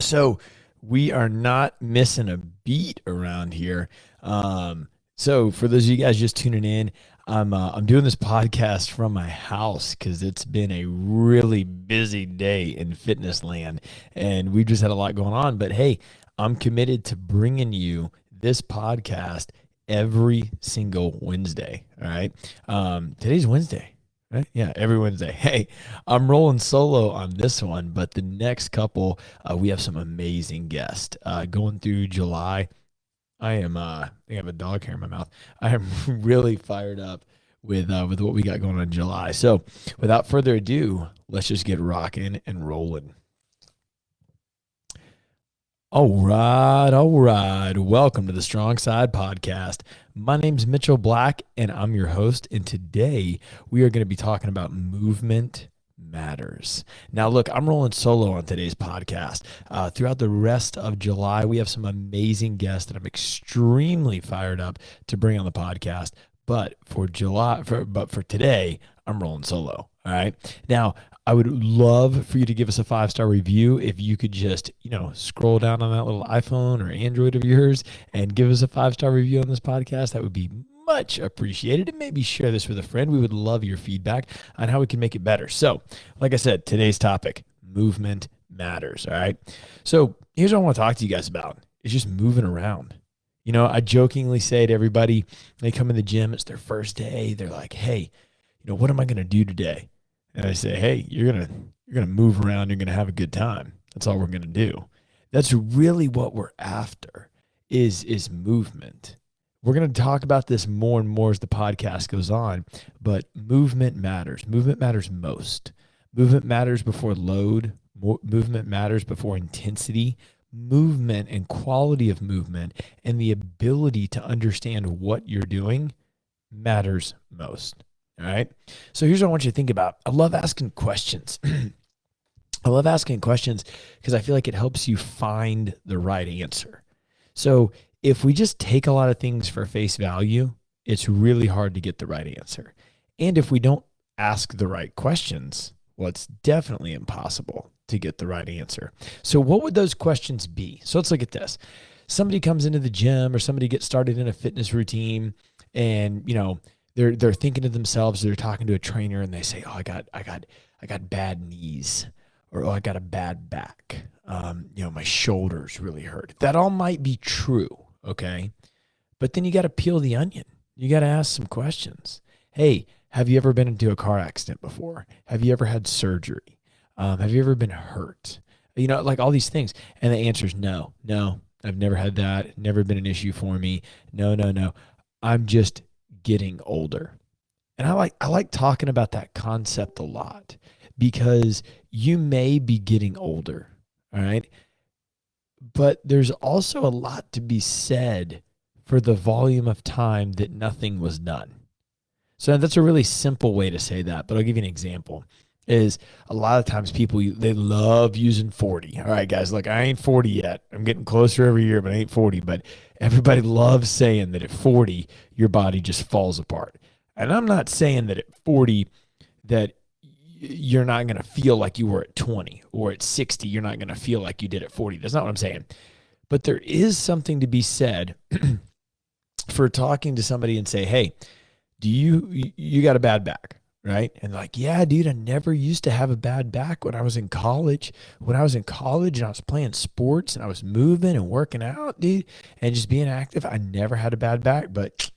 So we are not missing a beat around here. So for those of you guys just tuning in, I'm doing this podcast from my house because it's been a really busy day in fitness land, and we've just had a lot going on. But hey, I'm committed to bringing you this podcast every single Wednesday. All right. Today's Wednesday. Right? Yeah, every Wednesday. Hey, I'm rolling solo on this one, but the next couple, we have some amazing guests. Going through July, I think I have a dog hair in my mouth. I am really fired up with what we got going on in July. So, without further ado, let's just get rocking and rolling. All right, all right. Welcome to the Strong Side Podcast. My name's Mitchell Black, and I'm your host. And today we are going to be talking about movement matters. Now, look, I'm rolling solo on today's podcast. Throughout the rest of July, we have some amazing guests that I'm extremely fired up to bring on the podcast. But for today, I'm rolling solo. All right. Now, I would love for you to give us a 5-star review. If you could just, scroll down on that little iPhone or Android of yours and give us a 5-star review on this podcast, that would be much appreciated. And maybe share this with a friend. We would love your feedback on how we can make it better. So, like I said, today's topic, movement matters. All right. So here's what I want to talk to you guys about. It's just moving around. I jokingly say to everybody, they come in the gym, it's their first day. They're like, hey, what am I going to do today? And I say, hey, you're gonna move around. You're gonna have a good time. That's all we're gonna do. That's really what we're after is movement. We're gonna talk about this more and more as the podcast goes on. But movement matters. Movement matters most. Movement matters before load. Movement matters before intensity. Movement and quality of movement and the ability to understand what you're doing matters most. All right. So here's what I want you to think about. I love asking questions. I love asking questions because I feel like it helps you find the right answer. So if we just take a lot of things for face value, it's really hard to get the right answer. And if we don't ask the right questions, well, it's definitely impossible to get the right answer. So what would those questions be? So let's look at this. Somebody comes into the gym or somebody gets started in a fitness routine and, they're thinking to themselves, they're talking to a trainer and they say, oh, I got bad knees, or, oh, I got a bad back. My shoulders really hurt. That all might be true. Okay. But then you got to peel the onion. You got to ask some questions. Hey, have you ever been into a car accident before? Have you ever had surgery? Have you ever been hurt? Like all these things. And the answer is no, I've never had that. Never been an issue for me. No. I'm just getting older. And I like talking about that concept a lot because you may be getting older, all right? But there's also a lot to be said for the volume of time that nothing was done. So that's a really simple way to say that, but I'll give you an example. Is a lot of times people, they love using 40. All right, guys, look, I ain't 40 yet. I'm getting closer every year, but I ain't 40. But everybody loves saying that at 40, your body just falls apart. And I'm not saying that at 40 that you're not going to feel like you were at 20, or at 60, you're not going to feel like you did at 40. That's not what I'm saying. But there is something to be said for talking to somebody and say, hey, you got a bad back? Right. And like, yeah, dude, I never used to have a bad back when I was in college. When I was in college and I was playing sports and I was moving and working out, dude, and just being active, I never had a bad back, but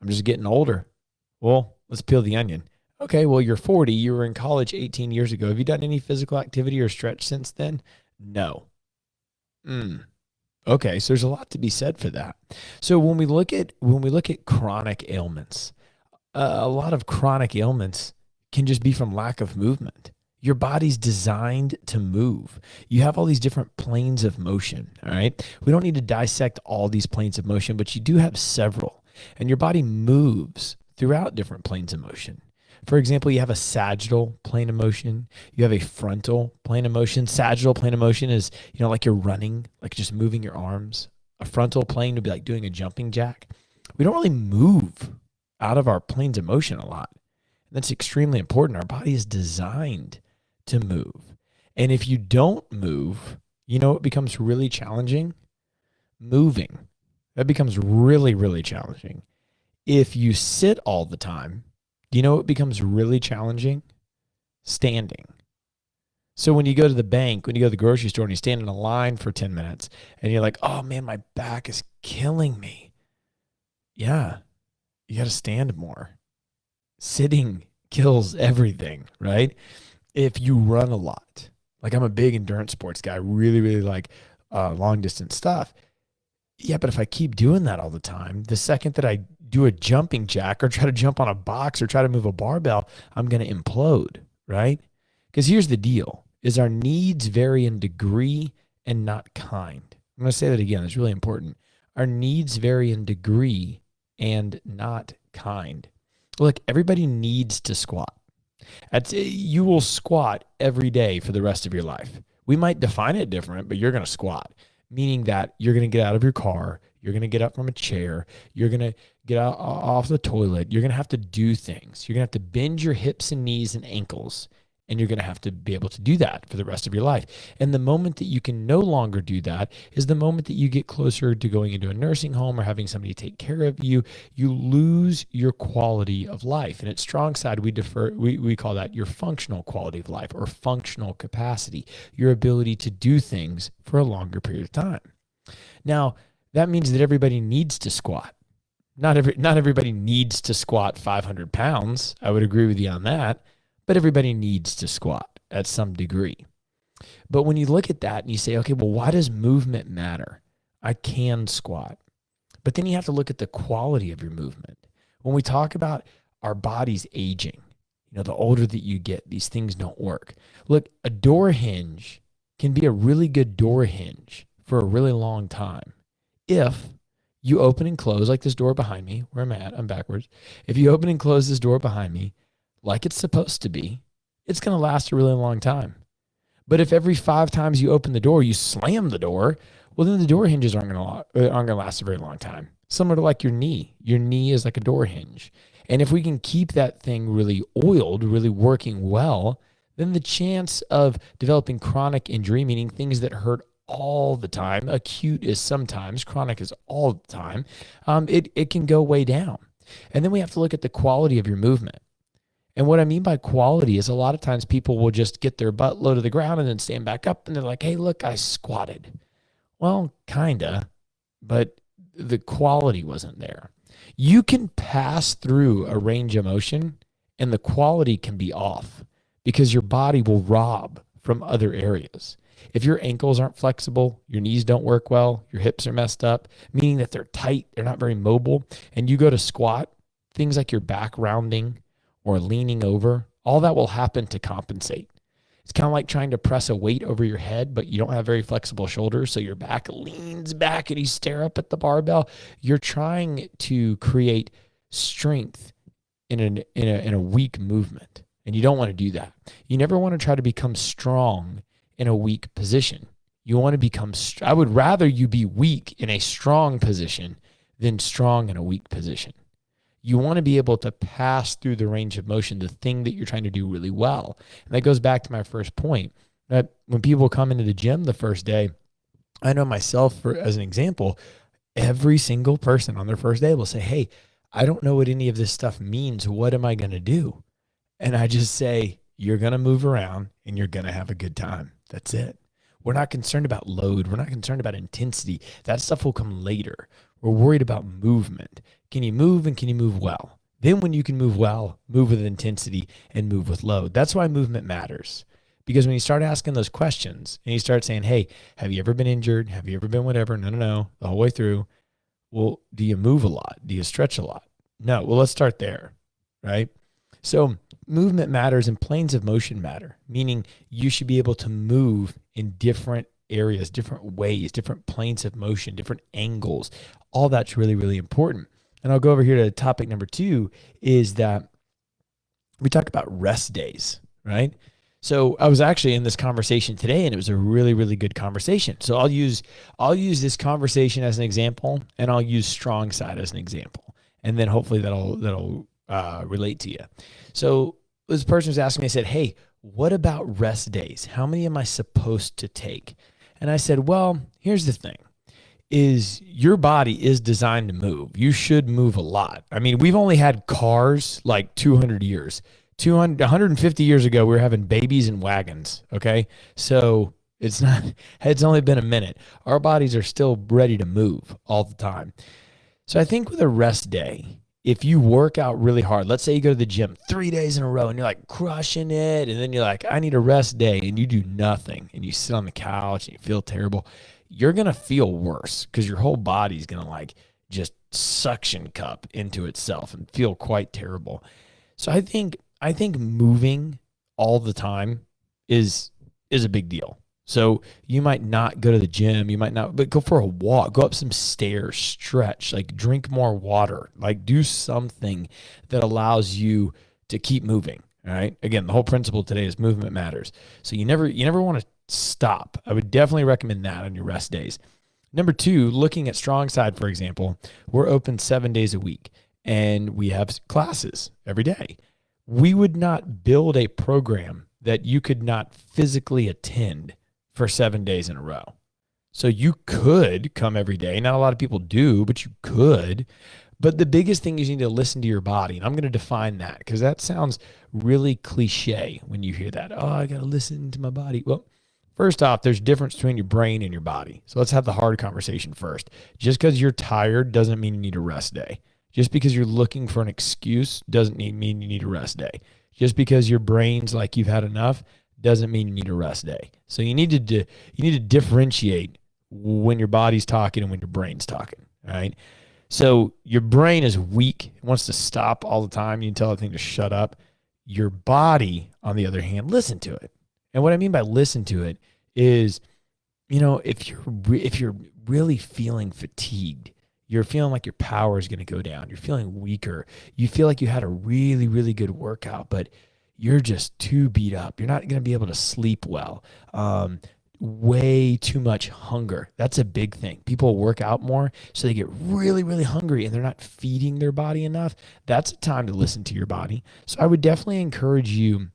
I'm just getting older. Well, let's peel the onion. Okay, well, you're 40. You were in college 18 years ago. Have you done any physical activity or stretch since then? No. Okay, so there's a lot to be said for that. So when we look at chronic ailments, a lot of chronic ailments can just be from lack of movement. Your body's designed to move. You have all these different planes of motion, all right? We don't need to dissect all these planes of motion, but you do have several. And your body moves throughout different planes of motion. For example, you have a sagittal plane of motion. You have a frontal plane of motion. Sagittal plane of motion is, like you're running, like just moving your arms. A frontal plane would be like doing a jumping jack. We don't really move out of our planes of motion a lot. And that's extremely important. Our body is designed to move. And if you don't move, You know what becomes really challenging? Moving. That becomes really, really challenging. If you sit all the time, do you know what becomes really challenging? Standing. So when you go to the bank, when you go to the grocery store and you stand in a line for 10 minutes and you're like, oh man, my back is killing me. Yeah, you got to stand more. Sitting kills everything, right? If you run a lot, like I'm a big endurance sports guy, really, really like long distance stuff. Yeah, but if I keep doing that all the time, the second that I do a jumping jack or try to jump on a box or try to move a barbell, I'm going to implode, right? Because here's the deal, is our needs vary in degree and not kind. I'm going to say that again. It's really important. Our needs vary in degree and not kind. Look, everybody needs to squat. You will squat every day for the rest of your life. We might define it different, but you're going to squat, meaning that you're going to get out of your car. You're going to get up from a chair. You're going to get out off the toilet. You're going to have to do things. You're going to have to bend your hips and knees and ankles. And you're going to have to be able to do that for the rest of your life. And the moment that you can no longer do that is the moment that you get closer to going into a nursing home or having somebody take care of you. You lose your quality of life. And at Strong Side, we call that your functional quality of life or functional capacity, your ability to do things for a longer period of time. Now, that means that everybody needs to squat. Not everybody needs to squat 500 pounds. I would agree with you on that. But everybody needs to squat at some degree. But when you look at that and you say, okay, well, why does movement matter? I can squat. But then you have to look at the quality of your movement. When we talk about our bodies aging, the older that you get, these things don't work. Look, a door hinge can be a really good door hinge for a really long time if you open and close, like this door behind me, where I'm at, I'm backwards. If you open and close this door behind me, like it's supposed to be, it's going to last a really long time. But if every 5 times you open the door, you slam the door, well, then the door hinges aren't going to last a very long time. Similar to like your knee. Your knee is like a door hinge. And if we can keep that thing really oiled, really working well, then the chance of developing chronic injury, meaning things that hurt all the time, acute is sometimes, chronic is all the time, it can go way down. And then we have to look at the quality of your movement. And what I mean by quality is a lot of times people will just get their butt low to the ground and then stand back up and they're like, hey, look, I squatted. Well, kinda, but the quality wasn't there. You can pass through a range of motion and the quality can be off because your body will rob from other areas. If your ankles aren't flexible, your knees don't work well, your hips are messed up, meaning that they're tight, they're not very mobile, and you go to squat, things like your back rounding, or leaning over, all that will happen to compensate. It's kind of like trying to press a weight over your head, but you don't have very flexible shoulders, so your back leans back and you stare up at the barbell. You're trying to create strength in a weak movement, and you don't want to do that. You never want to try to become strong in a weak position. You want to become, I would rather you be weak in a strong position than strong in a weak position. You want to be able to pass through the range of motion, the thing that you're trying to do really well. And that goes back to my first point, that when people come into the gym the first day, I know myself, as an example, every single person on their first day will say, hey, I don't know what any of this stuff means. What am I going to do? And I just say, you're going to move around and you're going to have a good time. That's it. We're not concerned about load. We're not concerned about intensity. That stuff will come later. We're worried about movement. Can you move and can you move well? Then when you can move well, move with intensity and move with load. That's why movement matters. Because when you start asking those questions and you start saying, hey, have you ever been injured? Have you ever been whatever? No, the whole way through. Well, do you move a lot? Do you stretch a lot? No. Well, let's start there, right? So movement matters and planes of motion matter, meaning you should be able to move in different areas, different ways, different planes of motion, different angles. All that's really, really important. And I'll go over here to topic number 2 is that we talk about rest days, right? So I was actually in this conversation today and it was a really, really good conversation. So I'll use this conversation as an example and I'll use Strong Side as an example. And then hopefully that'll relate to you. So this person was asking me, I said, hey, what about rest days? How many am I supposed to take? And I said, well, here's the thing is your body is designed to move. You should move a lot. I mean, we've only had cars like 200 years. 150 years ago, we were having babies and wagons. Okay. So it's only been a minute. Our bodies are still ready to move all the time. So I think with a rest day, if you work out really hard, let's say you go to the gym 3 days in a row and you're like crushing it. And then you're like, I need a rest day, and you do nothing and you sit on the couch and you feel terrible. You're going to feel worse because your whole body's going to like just suction cup into itself and feel quite terrible. So I think moving all the time is a big deal. So you might not go to the gym, but go for a walk, go up some stairs, stretch, like drink more water, like do something that allows you to keep moving. All right. Again, the whole principle today is movement matters. So you never want to stop. I would definitely recommend that on your rest days. Number 2, looking at StrongSide, for example, we're open 7 days a week and we have classes every day. We would not build a program that you could not physically attend for 7 days in a row. So you could come every day. Not a lot of people do, but you could. But the biggest thing is you need to listen to your body. And I'm going to define that because that sounds really cliche when you hear that. Oh, I got to listen to my body. Well, first off, there's a difference between your brain and your body. So let's have the hard conversation first. Just because you're tired doesn't mean you need a rest day. Just because you're looking for an excuse doesn't mean you need a rest day. Just because your brain's like you've had enough doesn't mean you need a rest day. So you need to differentiate when your body's talking and when your brain's talking, right? So your brain is weak. It wants to stop all the time. You can tell the thing to shut up. Your body, on the other hand, listen to it. And what I mean by listen to it is, if you're really feeling fatigued, you're feeling like your power is going to go down, you're feeling weaker, you feel like you had a really, really good workout, but you're just too beat up. You're not going to be able to sleep well. Way too much hunger. That's a big thing. People work out more, so they get really, really hungry and they're not feeding their body enough. That's a time to listen to your body. So I would definitely encourage you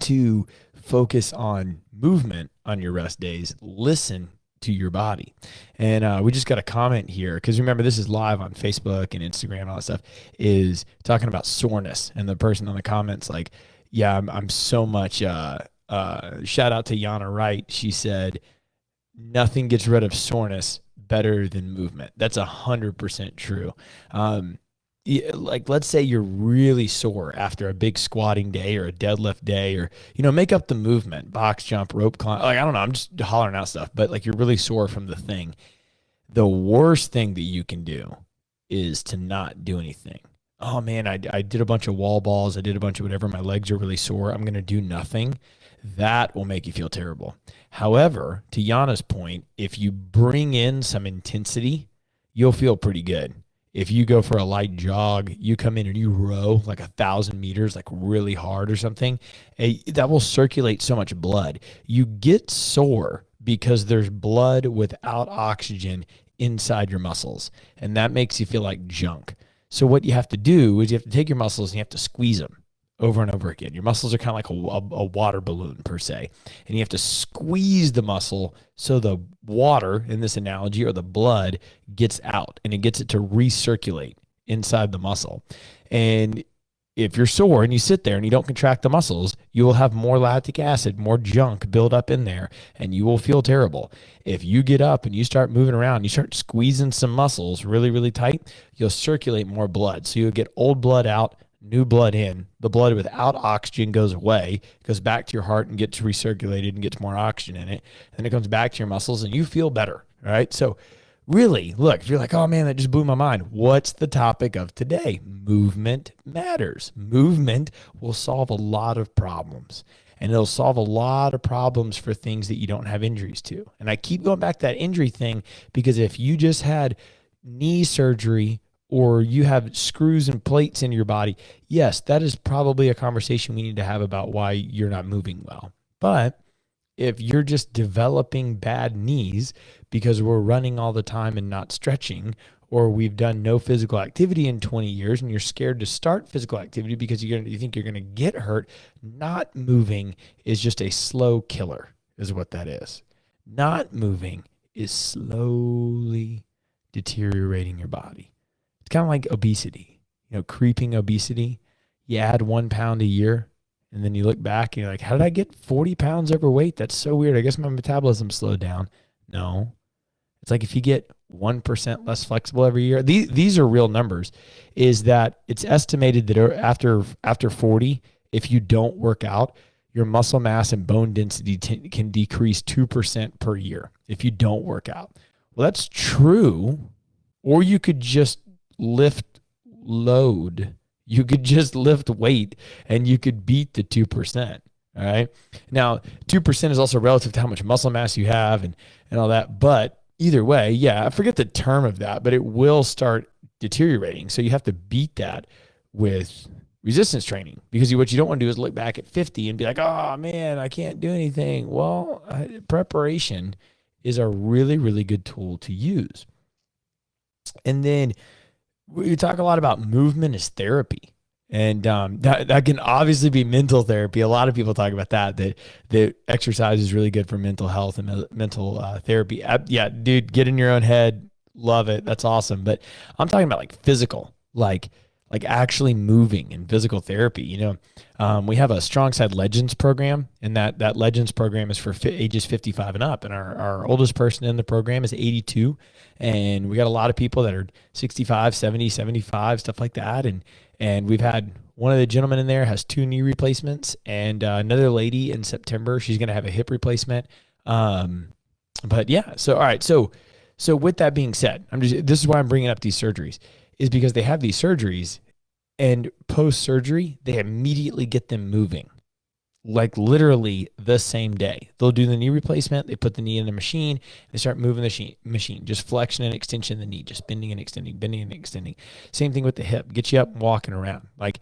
to focus on movement on your rest days. Listen to your body. And we just got a comment here, because remember, this is live on Facebook and Instagram and all that stuff, is talking about soreness. And the person on the comments like, yeah, I'm so much, shout out to Yana Wright. She said, nothing gets rid of soreness better than movement. That's 100% true. Like, let's say you're really sore after a big squatting day or a deadlift day, or, make up the movement, box jump, rope climb. Like, I don't know, I'm just hollering out stuff, but like you're really sore from the thing. The worst thing that you can do is to not do anything. Oh man, I did a bunch of wall balls. I did a bunch of whatever. My legs are really sore. I'm going to do nothing. That will make you feel terrible. However, to Yana's point, if you bring in some intensity, you'll feel pretty good. If you go for a light jog, you come in and you row like 1,000 meters, like really hard or something, that will circulate so much blood. You get sore because there's blood without oxygen inside your muscles, and that makes you feel like junk. So what you have to do is you have to take your muscles and you have to squeeze them over and over again. Your muscles are kind of like a water balloon per se, and you have to squeeze the muscle so the water, in this analogy, or the blood, gets out and it gets it to recirculate inside the muscle. And if you're sore and you sit there and you don't contract the muscles, you will have more lactic acid, more junk build up in there, and you will feel terrible. If you get up and you start moving around, you start squeezing some muscles really, really tight, you'll circulate more blood. So you'll get old blood out, new blood in. The blood without oxygen goes away, goes back to your heart and gets recirculated and gets more oxygen in it. And it comes back to your muscles and you feel better, right? So really, look, if you're like, oh man, that just blew my mind. What's the topic of today? Movement matters. Movement will solve a lot of problems. And it'll solve a lot of problems for things that you don't have injuries to. And I keep going back to that injury thing, because if you just had knee surgery or you have screws and plates in your body, yes, that is probably a conversation we need to have about why you're not moving well. But if you're just developing bad knees because we're running all the time and not stretching, or we've done no physical activity in 20 years and you're scared to start physical activity because you think you're going to get hurt, not moving is just a slow killer, is what that is. Not moving is slowly deteriorating your body. It's kind of like obesity, creeping obesity. You add 1 pound a year, and then you look back and you're like, how did I get 40 pounds overweight? That's so weird. I guess my metabolism slowed down. No, it's like if you get 1% less flexible every year, these are real numbers, is that it's estimated that after 40, if you don't work out, your muscle mass and bone density can decrease 2% per year if you don't work out. Well, that's true. Or you could just lift load. You could just lift weight and you could beat the 2%. All right. Now, 2% is also relative to how much muscle mass you have and all that. But either way, yeah, I forget the term of that, but it will start deteriorating. So you have to beat that with resistance training, because what you don't want to do is look back at 50 and be like, oh man, I can't do anything. Well, preparation is a really, really good tool to use. And then we talk a lot about movement as therapy. And that can obviously be mental therapy. A lot of people talk about that exercise is really good for mental health and mental therapy. Yeah, dude, get in your own head. Love it. That's awesome. But I'm talking about like physical, like actually moving and physical therapy. We have a Strong Side Legends program, and that Legends program is for ages 55 and up. And our oldest person in the program is 82. And we got a lot of people that are 65, 70, 75, stuff like that. And we've had one of the gentlemen in there has 2 knee replacements, and another lady in September, she's going to have a hip replacement. But yeah, so all right, so with that being said, this is why I'm bringing up these surgeries, is because they have these surgeries, and post-surgery, they immediately get them moving, like literally the same day. They'll do the knee replacement, they put the knee in the machine, they start moving the machine, just flexion and extension of the knee, just bending and extending. Same thing with the hip, get you up and walking around. Like,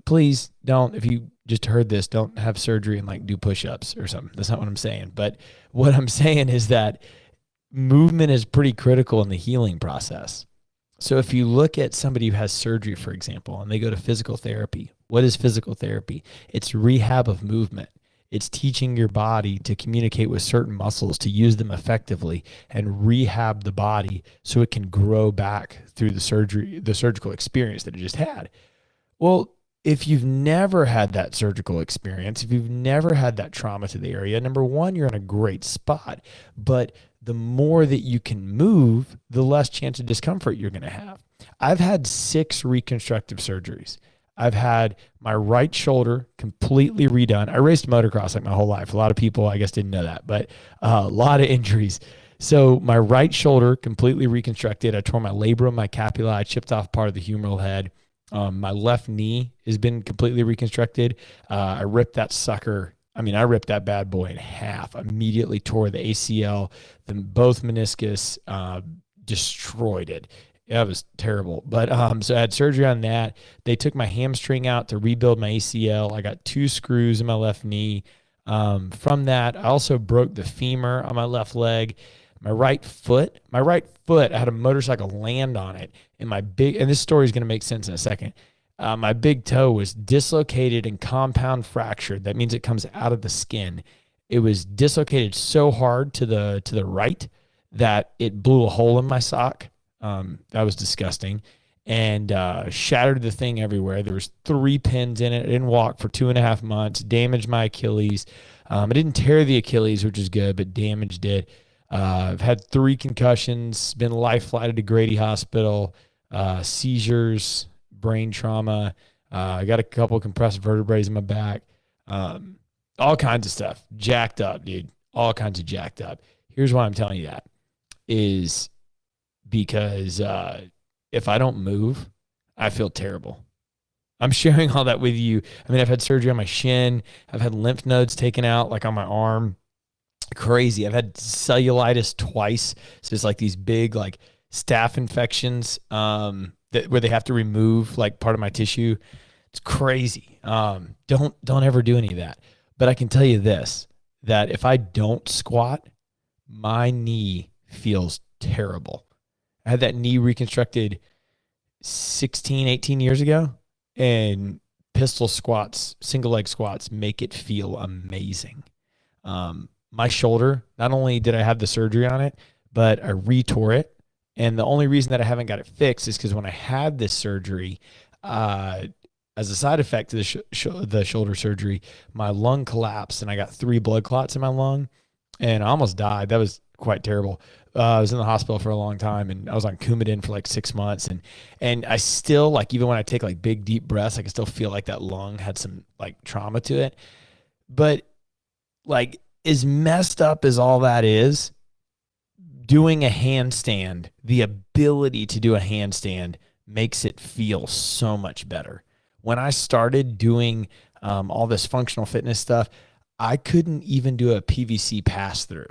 please don't, if you just heard this, don't have surgery and like do push-ups or something. That's not what I'm saying. But what I'm saying is that movement is pretty critical in the healing process. So if you look at somebody who has surgery, for example, and they go to physical therapy, what is physical therapy? It's rehab of movement. It's teaching your body to communicate with certain muscles, to use them effectively and rehab the body so it can grow back through the surgical experience that it just had. Well, if you've never had that surgical experience, if you've never had that trauma to the area, number one, you're in a great spot. But the more that you can move, the less chance of discomfort you're going to have. I've had 6 reconstructive surgeries. I've had my right shoulder completely redone. I raced motocross like my whole life. A lot of people, I guess, didn't know that, but a lot of injuries. So my right shoulder completely reconstructed. I tore my labrum, my capula. I chipped off part of the humeral head. My left knee has been completely reconstructed. I ripped that bad boy in half. Immediately tore the ACL, then both meniscus, destroyed it. That was terrible. But so I had surgery on that. They took my hamstring out to rebuild my ACL. I got 2 screws in my left knee. From that, I also broke the femur on my left leg. My right foot, I had a motorcycle land on it, and this story is going to make sense in a second. My big toe was dislocated and compound fractured. That means it comes out of the skin. It was dislocated so hard to the right that it blew a hole in my sock. That was disgusting, and shattered the thing everywhere. There was 3 pins in it. I didn't walk for 2.5 months. Damaged my Achilles. I didn't tear the Achilles, which is good, but damaged it. I've had 3 concussions. Been life flighted to Grady Hospital. Seizures. Brain trauma. I got a couple of compressed vertebrae in my back. All kinds of stuff. Jacked up, dude. All kinds of jacked up. Here's why I'm telling you that is because if I don't move, I feel terrible. I'm sharing all that with you. I mean, I've had surgery on my shin. I've had lymph nodes taken out, like on my arm. Crazy. I've had cellulitis twice. So it's like these big, like staph infections, where they have to remove like part of my tissue. It's crazy. Don't ever do any of that. But I can tell you this, that if I don't squat, my knee feels terrible. I had that knee reconstructed 16, 18 years ago, and pistol squats, single leg squats make it feel amazing. my shoulder, not only did I have the surgery on it, but I retore it. And the only reason that I haven't got it fixed is because when I had this surgery, as a side effect to the shoulder surgery, my lung collapsed and I got 3 blood clots in my lung and I almost died. That was quite terrible. I was in the hospital for a long time and I was on Coumadin for like 6 months. And I still, like, even when I take like big, deep breaths, I can still feel like that lung had some like trauma to it. But like, as messed up as all that is, doing a handstand, the ability to do a handstand makes it feel so much better. When I started doing all this functional fitness stuff, I couldn't even do a PVC pass through,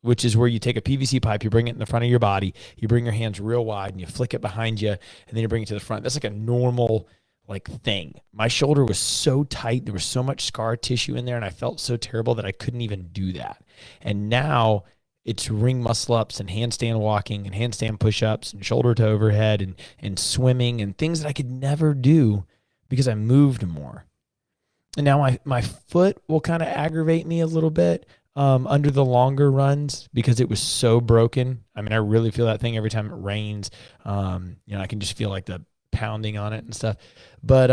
which is where you take a PVC pipe, you bring it in the front of your body, you bring your hands real wide and you flick it behind you, and then you bring it to the front. That's like a normal like thing. My shoulder was so tight. There was so much scar tissue in there and I felt so terrible that I couldn't even do that. And now it's ring muscle ups and handstand walking and handstand push-ups and shoulder to overhead and swimming and things that I could never do because I moved more. And now my foot will kind of aggravate me a little bit under the longer runs because it was so broken. I mean, I really feel that thing every time it rains. I can just feel like the pounding on it and stuff. But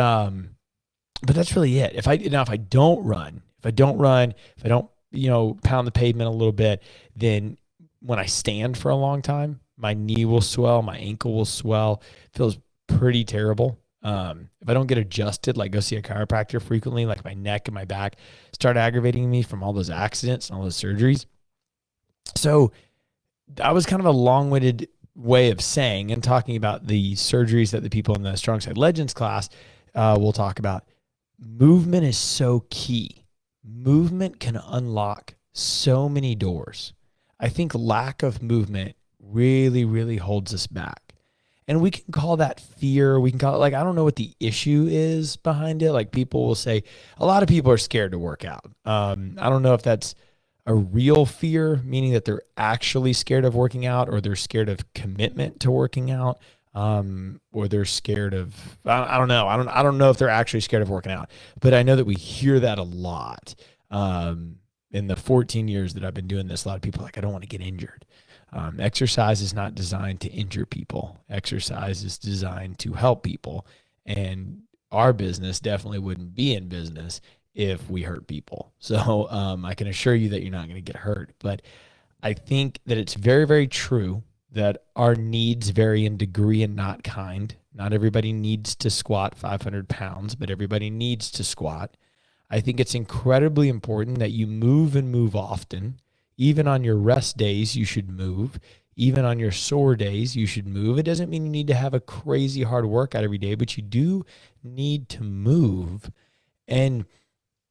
that's really it. If I don't run, if I don't, pound the pavement a little bit, then when I stand for a long time, my knee will swell, my ankle will swell. It feels pretty terrible. If I don't get adjusted, like go see a chiropractor frequently, like my neck and my back start aggravating me from all those accidents and all those surgeries. So that was kind of a long-winded way of saying and talking about the surgeries that the people in the Strong Side Legends class will talk about. Movement is so key. Movement can unlock so many doors. I think lack of movement really, really holds us back. And we can call that fear. We can call it, like, I don't know what the issue is behind it. Like, people will say, a lot of people are scared to work out. I don't know if that's a real fear, meaning that they're actually scared of working out, or they're scared of commitment to working out, or they're scared of, I don't know. I don't know if they're actually scared of working out, but I know that we hear that a lot. In the 14 years that I've been doing this, a lot of people are like, I don't want to get injured. Exercise is not designed to injure people. Exercise is designed to help people. And our business definitely wouldn't be in business if we hurt people. So I can assure you that you're not going to get hurt. But I think that it's very, very true that our needs vary in degree and not kind. Not everybody needs to squat 500 pounds, but everybody needs to squat. I think it's incredibly important that you move and move often. Even on your rest days, you should move. Even on your sore days, you should move. It doesn't mean you need to have a crazy hard workout every day, but you do need to move. And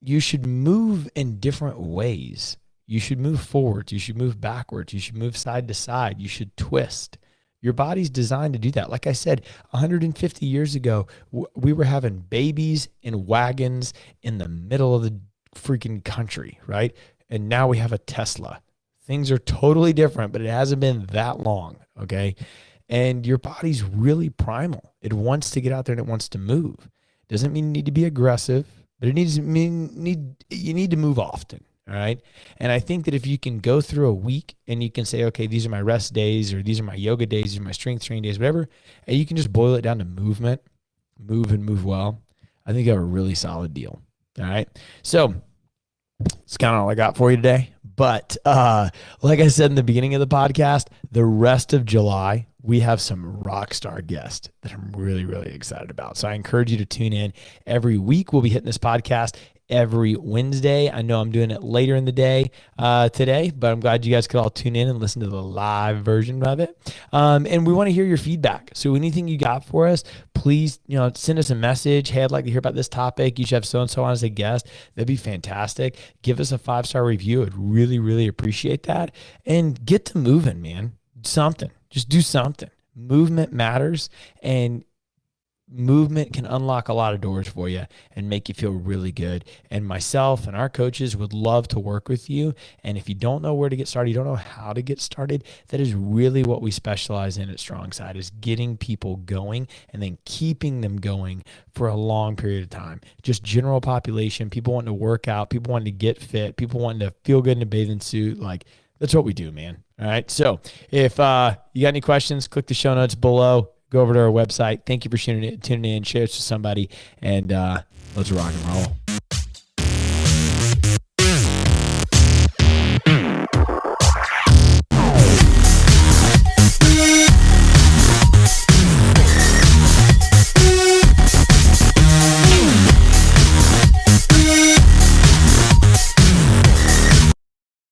you should move in different ways. You should move forwards. You should move backwards. You should move side to side. You should twist. Your body's designed to do that. Like I said, 150 years ago, we were having babies in wagons in the middle of the freaking country, right? And now we have a Tesla. Things are totally different, but it hasn't been that long, okay? And your body's really primal. It wants to get out there and it wants to move. Doesn't mean you need to be aggressive, but it you need to move often, all right? And I think that if you can go through a week and you can say, okay, these are my rest days, or these are my yoga days, these are my strength training days, whatever, and you can just boil it down to movement, move and move well, I think you have a really solid deal, all right? So it's kind of all I got for you today. But like I said in the beginning of the podcast, the rest of July, we have some rock star guests that I'm really, really excited about. So I encourage you to tune in every week. We'll be hitting this podcast every Wednesday. I know I'm doing it later in the day today, but I'm glad you guys could all tune in and listen to the live version of it. And we want to hear your feedback. So anything you got for us, please, send us a message. Hey, I'd like to hear about this topic. You should have so-and-so on as a guest. That'd be fantastic. Give us a 5-star review. I'd really, really appreciate that. And get to moving, man. Something. Just do something. Movement matters. And movement can unlock a lot of doors for you and make you feel really good. And myself and our coaches would love to work with you. And if you don't know where to get started, you don't know how to get started, that is really what we specialize in at Strong Side, is getting people going and then keeping them going for a long period of time. Just general population, people wanting to work out, people wanting to get fit, people wanting to feel good in a bathing suit. Like, that's what we do, man. All right. So if you got any questions, click the show notes below. Go over to our website. Thank you for tuning in. Share it with somebody, and let's rock and roll.